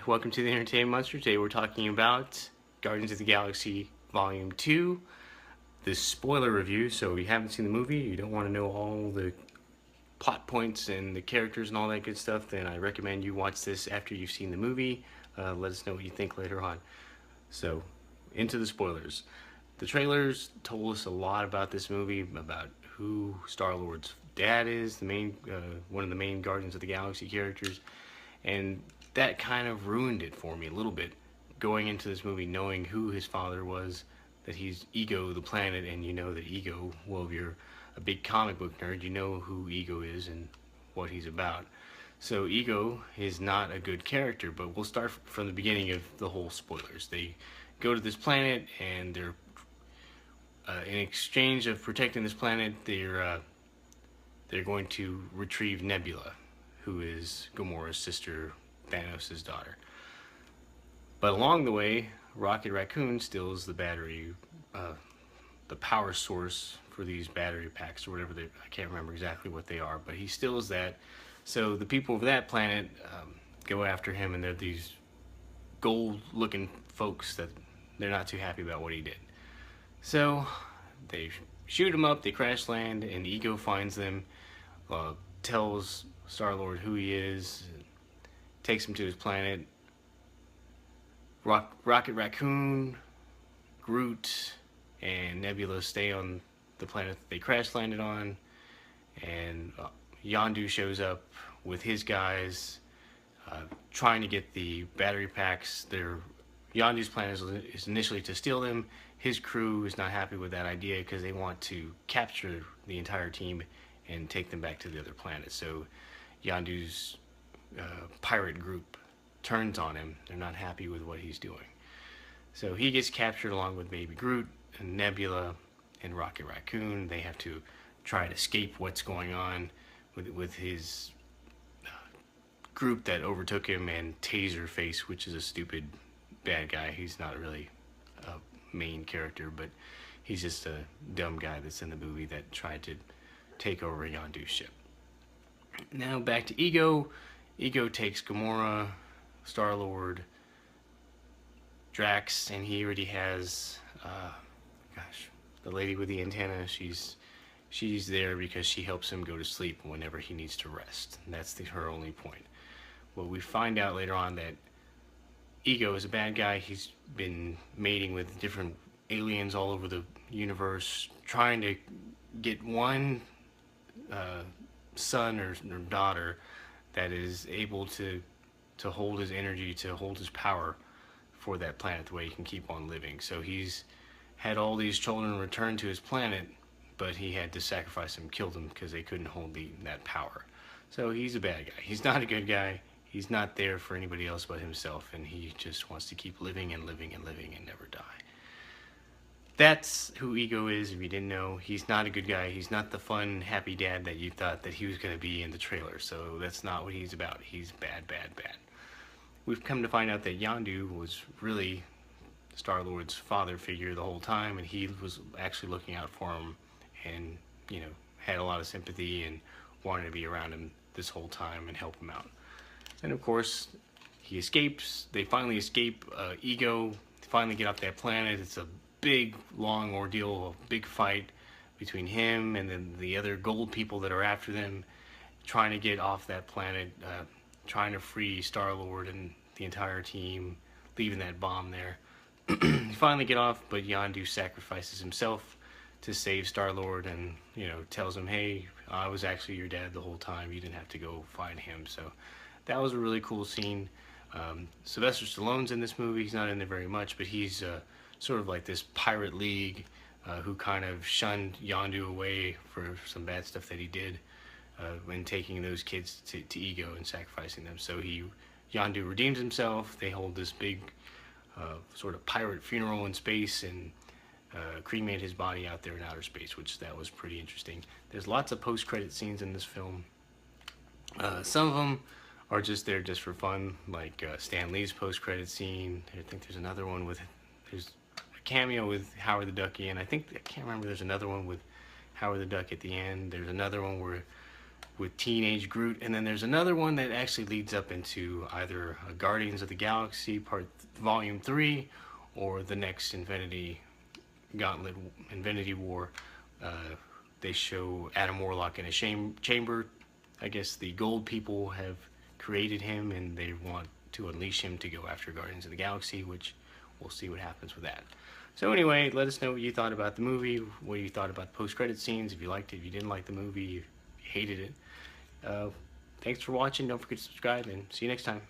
welcome to the Entertainment Monster. Today we're talking about Guardians of the Galaxy Volume 2, the spoiler review. So if you haven't seen the movie, you don't want to know all the plot points and the characters and all that good stuff, then I recommend you watch this after you've seen the movie. Let us know what you think later on. So, into the spoilers. The trailers told us a lot about this movie, about who Star-Lord's dad is, one of the main Guardians of the Galaxy characters, and that kind of ruined it for me a little bit, going into this movie knowing who his father was, that he's Ego the planet, and you know that Ego, well, if you're a big comic book nerd, you know who Ego is and what he's about. So Ego is not a good character, but we'll start from the beginning of the whole spoilers. They go to this planet, and they're in exchange of protecting this planet, they're going to retrieve Nebula, who is Gamora's sister, Thanos' daughter. But along the way, Rocket Raccoon steals the battery, the power source for these battery packs or whatever I can't remember exactly what they are, but he steals that. So the people of that planet go after him, and they're these gold-looking folks that they're not too happy about what he did. So they shoot him up, they crash land, and Ego finds them, tells Star-Lord who he is, takes him to his planet. Rocket Raccoon, Groot, and Nebula stay on the planet that they crash landed on, and Yondu shows up with his guys, trying to get the battery packs. Yondu's plan is initially to steal them. His crew is not happy with that idea because they want to capture the entire team and take them back to the other planet. So Yondu's pirate group turns on him. They're not happy with what he's doing. So he gets captured along with Baby Groot and Nebula and Rocket Raccoon. They have to try to escape what's going on with his group that overtook him, and Taserface, which is a stupid bad guy. He's not really a main character, but he's just a dumb guy that's in the movie that tried to take over Yondu's ship. Now back to Ego. Ego takes Gamora, Star-Lord, Drax, and he already has, the lady with the antenna. She's there because she helps him go to sleep whenever he needs to rest. And that's her only point. Well, we find out later on that Ego is a bad guy. He's been mating with different aliens all over the universe, trying to get one son or daughter that is able to hold his energy, to hold his power for that planet the way he can keep on living. So he's had all these children return to his planet, but he had to sacrifice them, kill them, because they couldn't hold that power. So he's a bad guy. He's not a good guy. He's not there for anybody else but himself, and he just wants to keep living and living and living and never die. That's who Ego is, if you didn't know. He's not a good guy. He's not the fun, happy dad that you thought that he was going to be in the trailer. So that's not what he's about. He's bad, bad, bad. We've come to find out that Yondu was really Star-Lord's father figure the whole time, and he was actually looking out for him and, had a lot of sympathy and wanted to be around him this whole time and help him out. And of course, he escapes. They finally escape Ego. They finally get off that planet. It's a big, long ordeal, a big fight between him and then the other gold people that are after them, trying to get off that planet, trying to free Star-Lord and the entire team, leaving that bomb there. They finally get off, but Yondu sacrifices himself to save Star-Lord and, tells him, hey, I was actually your dad the whole time. You didn't have to go find him. So that was a really cool scene. Sylvester Stallone's in this movie. He's not in there very much, but he's sort of like this pirate league who kind of shunned Yondu away for some bad stuff that he did when taking those kids to Ego and sacrificing them. So Yondu redeems himself. They hold this big sort of pirate funeral in space and cremate his body out there in outer space, that was pretty interesting. There's lots of post-credit scenes in this film. Some of them are just there just for fun, like Stan Lee's post-credit scene. I think there's another one there's a cameo with Howard the Duck, and I can't remember, there's another one with Howard the Duck at the end. There's another one with teenage Groot, and then there's another one that actually leads up into either Guardians of the Galaxy Volume 3 or the next Infinity Gauntlet, Infinity War. They show Adam Warlock in a chamber. I guess the gold people have created him and they want to unleash him to go after Guardians of the Galaxy, which we'll see what happens with that. So anyway, let us know what you thought about the movie, what you thought about the post-credit scenes, if you liked it, if you didn't like the movie, if you hated it. Thanks for watching. Don't forget to subscribe, and see you next time.